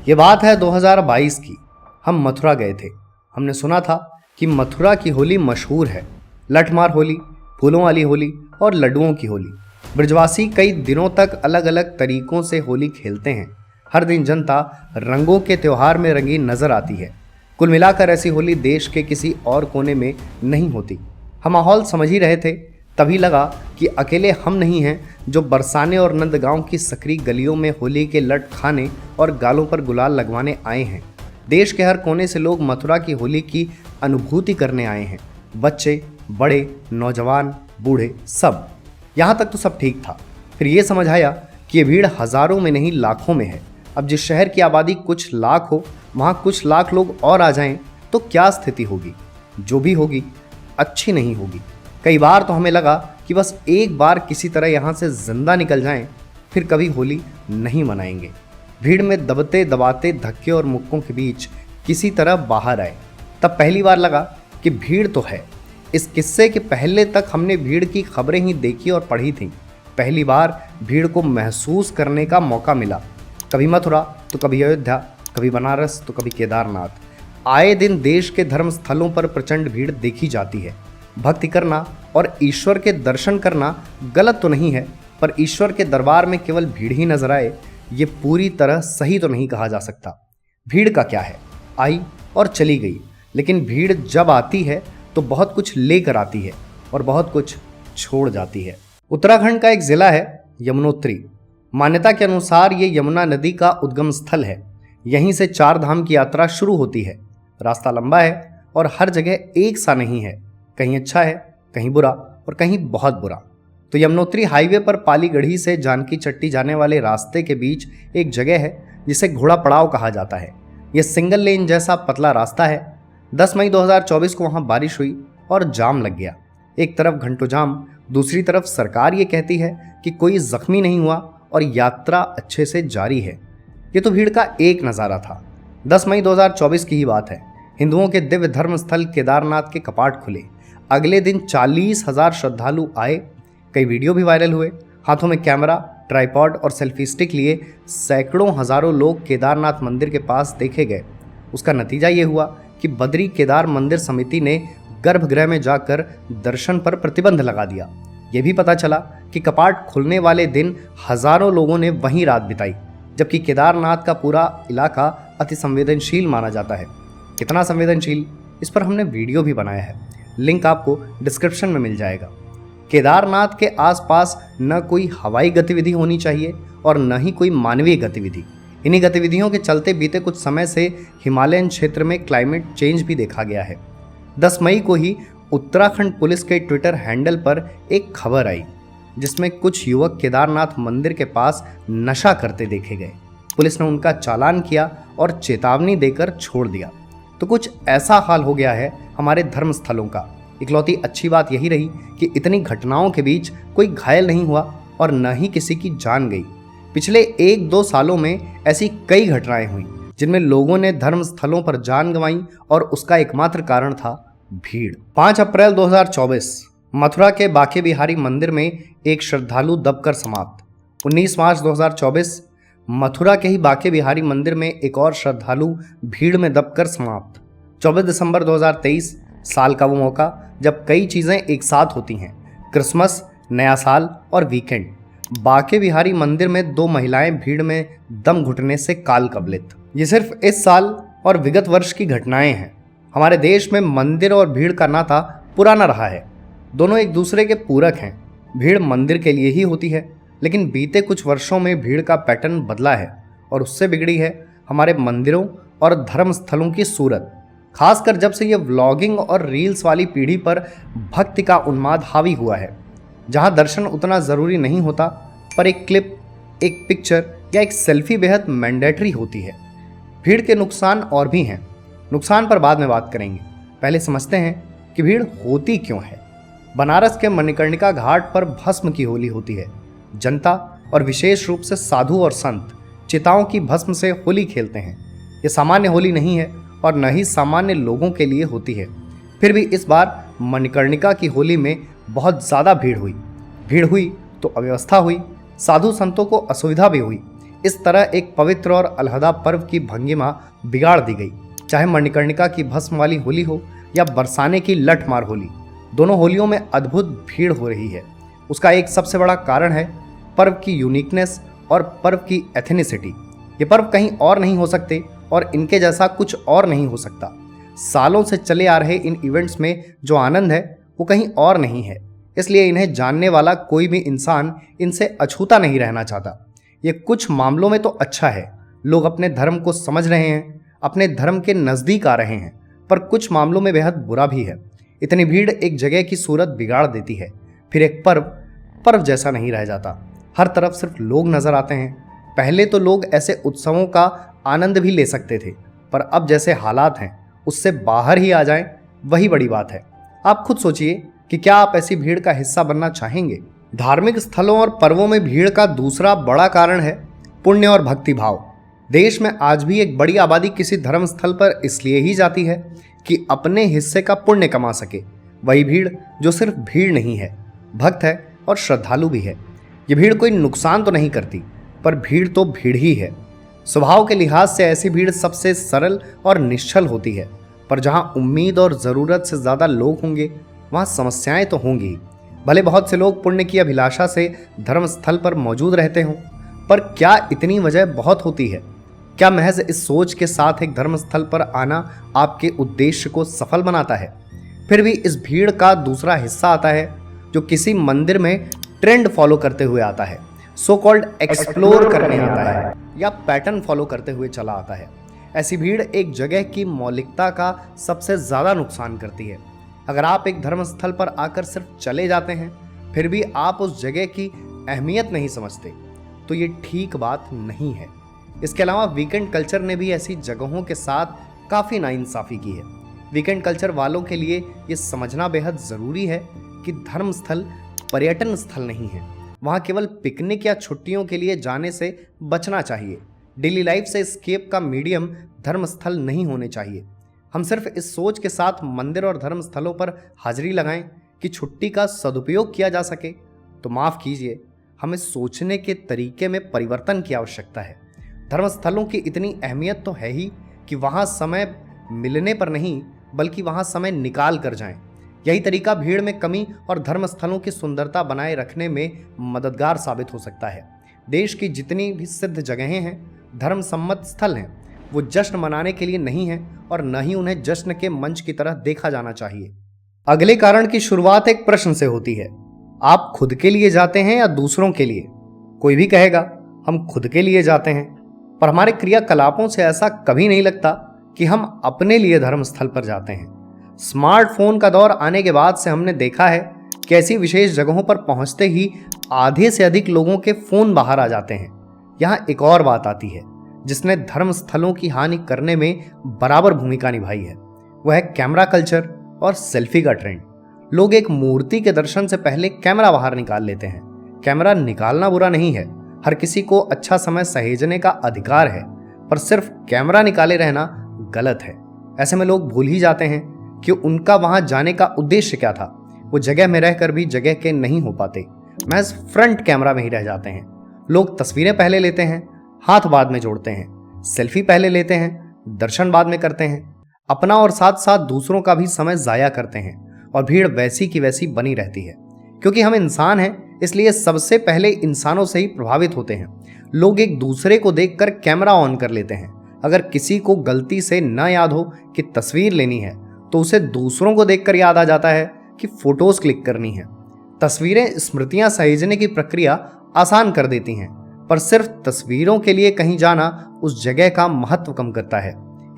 ये बात है 2022 की। हम मथुरा गए थे। हमने सुना था कि मथुरा की होली मशहूर है। लठमार होली, फूलों वाली होली और लड्डुओं की होली। ब्रजवासी कई दिनों तक अलग अलग तरीकों से होली खेलते हैं। हर दिन जनता रंगों के त्योहार में रंगी नजर आती है। कुल मिलाकर ऐसी होली देश के किसी और कोने में नहीं होती। हम माहौल समझ ही रहे थे, तभी लगा कि अकेले हम नहीं हैं जो बरसाने और नंदगांव की सकरी गलियों में होली के लट खाने और गालों पर गुलाल लगवाने आए हैं। देश के हर कोने से लोग मथुरा की होली की अनुभूति करने आए हैं। बच्चे, बड़े, नौजवान, बूढ़े, सब। यहाँ तक तो सब ठीक था। फिर ये समझ आया कि ये भीड़ हजारों में नहीं लाखों में है। अब जिस शहर की आबादी कुछ लाख हो, वहाँ कुछ लाख लोग और आ जाएं तो क्या स्थिति होगी। जो भी होगी अच्छी नहीं होगी। कई बार तो हमें लगा कि बस एक बार किसी तरह यहाँ से जिंदा निकल जाएं, फिर कभी होली नहीं मनाएंगे। भीड़ में दबते दबाते धक्के और मुक्कों के बीच किसी तरह बाहर आए। तब पहली बार लगा कि भीड़ तो है। इस किस्से के पहले तक हमने भीड़ की खबरें ही देखी और पढ़ी थीं। पहली बार भीड़ को महसूस करने का मौका मिला। कभी मथुरा तो कभी अयोध्या, कभी बनारस तो कभी केदारनाथ। आए दिन देश के धर्म स्थलों पर प्रचंड भीड़ देखी जाती है। भक्ति करना और ईश्वर के दर्शन करना गलत तो नहीं है, पर ईश्वर के दरबार में केवल भीड़ ही नजर आए, ये पूरी तरह सही तो नहीं कहा जा सकता। भीड़ का क्या है, आई और चली गई, लेकिन भीड़ जब आती है तो बहुत कुछ लेकर आती है और बहुत कुछ छोड़ जाती है। उत्तराखंड का एक जिला है यमुनोत्री। मान्यता के अनुसार ये यमुना नदी का उद्गम स्थल है। यहीं से 4 धाम की यात्रा शुरू होती है। रास्ता लंबा है और हर जगह एक सा नहीं है। कहीं अच्छा है, कहीं बुरा और कहीं बहुत बुरा। तो यमुनोत्री हाईवे पर पालीगढ़ी से जानकी चट्टी जाने वाले रास्ते के बीच एक जगह है जिसे घोड़ा पड़ाव कहा जाता है। यह सिंगल लेन जैसा पतला रास्ता है। 10 मई 2024 को वहां बारिश हुई और जाम लग गया। एक तरफ घंटों जाम, दूसरी तरफ सरकार ये कहती है कि कोई जख्मी नहीं हुआ और यात्रा अच्छे से जारी है। ये तो भीड़ का एक नज़ारा था। 10 मई 2024 की ही बात है। हिंदुओं के दिव्य धर्म स्थल केदारनाथ के कपाट खुले। अगले दिन 40,000 श्रद्धालु आए। कई वीडियो भी वायरल हुए। हाथों में कैमरा, ट्राइपॉड और सेल्फी स्टिक लिए सैकड़ों हजारों लोग केदारनाथ मंदिर के पास देखे गए। उसका नतीजा ये हुआ कि बद्री केदार मंदिर समिति ने गर्भगृह में जाकर दर्शन पर प्रतिबंध लगा दिया। ये भी पता चला कि कपाट खुलने वाले दिन हजारों लोगों ने वहीं रात बिताई, जबकि केदारनाथ का पूरा इलाका अति संवेदनशील माना जाता है। कितना संवेदनशील, इस पर हमने वीडियो भी बनाया है। लिंक आपको डिस्क्रिप्शन में मिल जाएगा। केदारनाथ के आसपास न कोई हवाई गतिविधि होनी चाहिए और न ही कोई मानवीय गतिविधि। इन्हीं गतिविधियों के चलते बीते कुछ समय से हिमालयन क्षेत्र में क्लाइमेट चेंज भी देखा गया है। 10 मई को ही उत्तराखंड पुलिस के ट्विटर हैंडल पर एक खबर आई जिसमें कुछ युवक केदारनाथ मंदिर के पास नशा करते देखे गए। पुलिस ने उनका चालान किया और चेतावनी देकर छोड़ दिया। तो कुछ ऐसा हाल हो गया है हमारे धर्म स्थलों का। इकलौती अच्छी बात यही रही कि इतनी घटनाओं के बीच कोई घायल नहीं हुआ और न ही किसी की जान गई। पिछले 1-2 सालों में ऐसी कई घटनाएं हुई जिनमें लोगों ने धर्म स्थलों पर जान गंवाई और उसका एकमात्र कारण था भीड़। 5 अप्रैल 2024 मथुरा के बांके बिहारी मंदिर में एक श्रद्धालु दबकर समाप्त। 19 मार्च 2024 मथुरा के ही बांके बिहारी मंदिर में एक और श्रद्धालु भीड़ में दबकर समाप्त। 24 दिसंबर 2023 साल का वो मौका जब कई चीजें एक साथ होती हैं, क्रिसमस, नया साल और वीकेंड। बांके बिहारी मंदिर में 2 महिलाएं भीड़ में दम घुटने से काल कबलित। ये सिर्फ इस साल और विगत वर्ष की घटनाएं हैं। हमारे देश में मंदिर और भीड़ का नाता पुराना रहा है। दोनों एक दूसरे के पूरक हैं। भीड़ मंदिर के लिए ही होती है, लेकिन बीते कुछ वर्षों में भीड़ का पैटर्न बदला है और उससे बिगड़ी है हमारे मंदिरों और धर्म स्थलों की सूरत। खासकर जब से ये व्लॉगिंग और रील्स वाली पीढ़ी पर भक्ति का उन्माद हावी हुआ है, जहाँ दर्शन उतना ज़रूरी नहीं होता, पर एक क्लिप, एक पिक्चर या एक सेल्फी बेहद मैंडेटरी होती है। भीड़ के नुकसान और भी हैं। नुकसान पर बाद में बात करेंगे। पहले समझते हैं कि भीड़ होती क्यों है। बनारस के मणिकर्णिका घाट पर भस्म की होली होती है। जनता और विशेष रूप से साधु और संत चिताओं की भस्म से होली खेलते हैं। ये सामान्य होली नहीं है और न ही सामान्य लोगों के लिए होती है। फिर भी इस बार मणिकर्णिका की होली में बहुत ज़्यादा भीड़ हुई तो अव्यवस्था हुई, साधु संतों को असुविधा भी हुई। इस तरह एक पवित्र और अलहदा पर्व की भंगिमा बिगाड़ दी गई। चाहे मणिकर्णिका की भस्म वाली होली हो या बरसाने की लठमार होली, दोनों होलियों में अद्भुत भीड़ हो रही है। उसका एक सबसे बड़ा कारण है पर्व की यूनिकनेस और पर्व की एथेनिसिटी। ये पर्व कहीं और नहीं हो सकते और इनके जैसा कुछ और नहीं हो सकता। सालों से चले आ रहे इन इवेंट्स में जो आनंद है वो कहीं और नहीं है, इसलिए इन्हें जानने वाला कोई भी इंसान इनसे अछूता नहीं रहना चाहता। ये कुछ मामलों में तो अच्छा है, लोग अपने धर्म को समझ रहे हैं, अपने धर्म के नज़दीक आ रहे हैं, पर कुछ मामलों में बेहद बुरा भी है। इतनी भीड़ एक जगह की सूरत बिगाड़ देती है, फिर एक पर्व जैसा नहीं रह जाता। हर तरफ सिर्फ लोग नजर आते हैं। पहले तो लोग ऐसे उत्सवों का आनंद भी ले सकते थे, पर अब जैसे हालात हैं उससे बाहर ही आ जाएं, वही बड़ी बात है। आप खुद सोचिए कि क्या आप ऐसी भीड़ का हिस्सा बनना चाहेंगे। धार्मिक स्थलों और पर्वों में भीड़ का दूसरा बड़ा कारण है पुण्य और भक्ति भाव। देश में आज भी एक बड़ी आबादी किसी धर्म स्थल पर इसलिए ही जाती है कि अपने हिस्से का पुण्य कमा सके। वही भीड़ जो सिर्फ भीड़ नहीं है, भक्त है और श्रद्धालु भी है। ये भीड़ कोई नुकसान तो नहीं करती, पर भीड़ तो भीड़ ही है। स्वभाव के लिहाज से ऐसी भीड़ सबसे सरल और निश्चल होती है, पर जहाँ उम्मीद और ज़रूरत से ज़्यादा लोग होंगे वहाँ समस्याएं तो होंगी ही। भले बहुत से लोग पुण्य की अभिलाषा से धर्म स्थल पर मौजूद रहते हों, पर क्या इतनी वजह बहुत होती है? क्या महज इस सोच के साथ एक धर्म स्थल पर आना आपके उद्देश्य को सफल बनाता है? फिर भी इस भीड़ का दूसरा हिस्सा आता है जो किसी मंदिर में ट्रेंड फॉलो करते हुए आता है, सो कॉल्ड एक्सप्लोर करने आता है या पैटर्न फॉलो करते हुए चला आता है। ऐसी भीड़ एक जगह की मौलिकता का सबसे ज़्यादा नुकसान करती है। अगर आप एक धर्म स्थल पर आकर सिर्फ चले जाते हैं, फिर भी आप उस जगह की अहमियत नहीं समझते, तो ये ठीक बात नहीं है। इसके अलावा वीकेंड कल्चर ने भी ऐसी जगहों के साथ काफ़ी नाइंसाफ़ी की है। वीकेंड कल्चर वालों के लिए ये समझना बेहद ज़रूरी है कि धर्म स्थल पर्यटन स्थल नहीं है। वहाँ केवल पिकनिक या छुट्टियों के लिए जाने से बचना चाहिए। डेली लाइफ से एस्केप का मीडियम धर्म स्थल नहीं होने चाहिए। हम सिर्फ इस सोच के साथ मंदिर और धर्म स्थलों पर हाजिरी लगाएं कि छुट्टी का सदुपयोग किया जा सके, तो माफ़ कीजिए, हमें सोचने के तरीके में परिवर्तन की आवश्यकता है। धर्मस्थलों की इतनी अहमियत तो है ही कि वहाँ समय मिलने पर नहीं, बल्कि वहाँ समय निकाल कर जाएं। यही तरीका भीड़ में कमी और धर्मस्थलों की सुंदरता बनाए रखने में मददगार साबित हो सकता है। देश की जितनी भी सिद्ध जगहें हैं, धर्म सम्मत स्थल हैं, वो जश्न मनाने के लिए नहीं हैं और न ही उन्हें जश्न के मंच की तरह देखा जाना चाहिए। अगले कारण की शुरुआत एक प्रश्न से होती है, आप खुद के लिए जाते हैं या दूसरों के लिए? कोई भी कहेगा हम खुद के लिए जाते हैं, पर हमारे क्रियाकलापों से ऐसा कभी नहीं लगता कि हम अपने लिए धर्म स्थल पर जाते हैं। स्मार्टफोन का दौर आने के बाद से हमने देखा है कि ऐसी विशेष जगहों पर पहुंचते ही आधे से अधिक लोगों के फोन बाहर आ जाते हैं। यहाँ एक और बात आती है जिसने धर्म स्थलों की हानि करने में बराबर भूमिका निभाई है, वह है कैमरा कल्चर और सेल्फी का ट्रेंड। लोग एक मूर्ति के दर्शन से पहले कैमरा बाहर निकाल लेते हैं। कैमरा निकालना बुरा नहीं है, हर किसी को अच्छा समय सहेजने का अधिकार है, पर सिर्फ कैमरा निकाले रहना गलत है। ऐसे में लोग भूल ही जाते हैं कि उनका वहां जाने का उद्देश्य क्या था। वो जगह में रहकर भी जगह के नहीं हो पाते, महज फ्रंट कैमरा में ही रह जाते हैं। लोग तस्वीरें पहले लेते हैं, हाथ बाद में जोड़ते हैं, सेल्फी पहले लेते हैं, दर्शन बाद में करते हैं, अपना और साथ साथ दूसरों का भी समय जाया करते हैं, और भीड़ वैसी की वैसी बनी रहती है। क्योंकि हम इंसान हैं, इसलिए सबसे पहले इंसानों से ही प्रभावित होते हैं। लोग एक दूसरे को देखकर कैमरा ऑन कर लेते हैं। अगर किसी को गलती से न याद हो कि तस्वीर लेनी है, तो उसे दूसरों को देखकर याद आ जाता है कि फोटोज क्लिक करनी है। तस्वीरें स्मृतियां सहेजने की प्रक्रिया आसान कर देती हैं, पर सिर्फ तस्वीरों के लिए कहीं जाना उस जगह का महत्व कम करता है।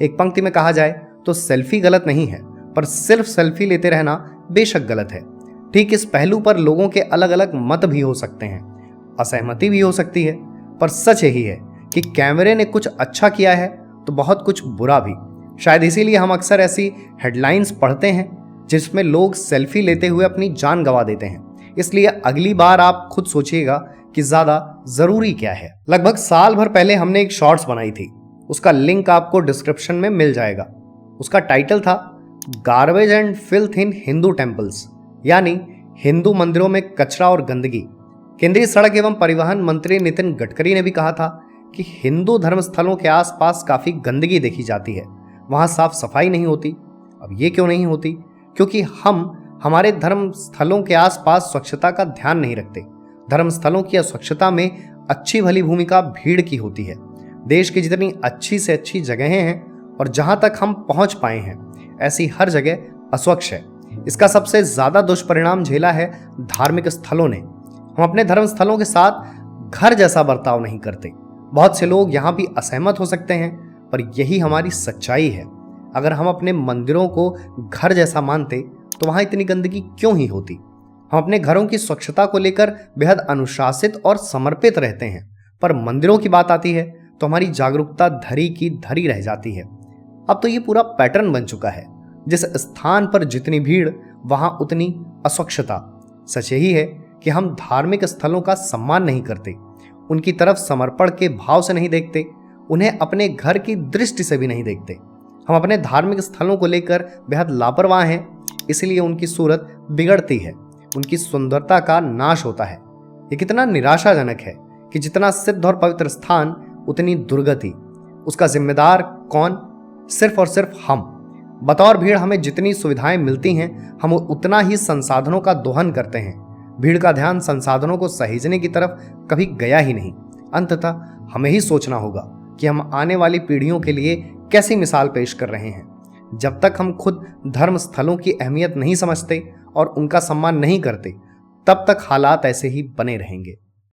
एक पंक्ति में कहा जाए तो सेल्फी गलत नहीं है, पर सिर्फ सेल्फी लेते रहना बेशक गलत है। ठीक इस पहलू पर लोगों के अलग अलग मत भी हो सकते हैं, असहमति भी हो सकती है, पर सच यही है कि कैमरे ने कुछ अच्छा किया है तो बहुत कुछ बुरा भी। शायद इसीलिए हम अक्सर ऐसी हेडलाइंस पढ़ते हैं जिसमें लोग सेल्फी लेते हुए अपनी जान गंवा देते हैं। इसलिए अगली बार आप खुद सोचिएगा कि ज़्यादा ज़रूरी क्या है। लगभग साल भर पहले हमने एक शॉर्ट्स बनाई थी, उसका लिंक आपको डिस्क्रिप्शन में मिल जाएगा। उसका टाइटल था garbage and filth in Hindu temples, यानी हिंदू मंदिरों में कचरा और गंदगी। केंद्रीय सड़क एवं परिवहन मंत्री नितिन गडकरी ने भी कहा था कि हिंदू धर्म स्थलों के आसपास काफी गंदगी देखी जाती है, वहां साफ सफाई नहीं होती। अब ये क्यों नहीं होती? क्योंकि हम हमारे धर्म स्थलों के आसपास स्वच्छता का ध्यान नहीं रखते। धर्म स्थलों की अस्वच्छता में अच्छी भली भूमिका भीड़ की होती है। देश की जितनी अच्छी से अच्छी जगहें हैं और जहां तक हम पहुंच पाए हैं, ऐसी हर जगह अस्वच्छ है। इसका सबसे ज्यादा दुष्परिणाम झेला है धार्मिक स्थलों ने। हम अपने धर्म स्थलों के साथ घर जैसा बर्ताव नहीं करते। बहुत से लोग यहाँ भी असहमत हो सकते हैं, पर यही हमारी सच्चाई है। अगर हम अपने मंदिरों को घर जैसा मानते तो वहां इतनी गंदगी क्यों ही होती। हम अपने घरों की स्वच्छता को लेकर बेहद अनुशासित और समर्पित रहते हैं, पर मंदिरों की बात आती है तो हमारी जागरूकता धरी की धरी रह जाती है। अब तो ये पूरा पैटर्न बन चुका है, जिस स्थान पर जितनी भीड़ वहां उतनी अस्वच्छता। सच यही है कि हम धार्मिक स्थलों का सम्मान नहीं करते, उनकी तरफ समर्पण के भाव से नहीं देखते, उन्हें अपने घर की दृष्टि से भी नहीं देखते। हम अपने धार्मिक स्थलों को लेकर बेहद लापरवाह हैं, इसलिए उनकी सूरत बिगड़ती है, उनकी सुंदरता का नाश होता है। ये कितना निराशाजनक है कि जितना सिद्ध और पवित्र स्थान उतनी दुर्गति। उसका जिम्मेदार कौन? सिर्फ और सिर्फ हम। बतौर भीड़ हमें जितनी सुविधाएं मिलती हैं, हम उतना ही संसाधनों का दोहन करते हैं। भीड़ का ध्यान संसाधनों को सहेजने की तरफ कभी गया ही नहीं। अंततः हमें ही सोचना होगा कि हम आने वाली पीढ़ियों के लिए कैसी मिसाल पेश कर रहे हैं। जब तक हम खुद धर्म स्थलों की अहमियत नहीं समझते और उनका सम्मान नहीं करते, तब तक हालात ऐसे ही बने रहेंगे।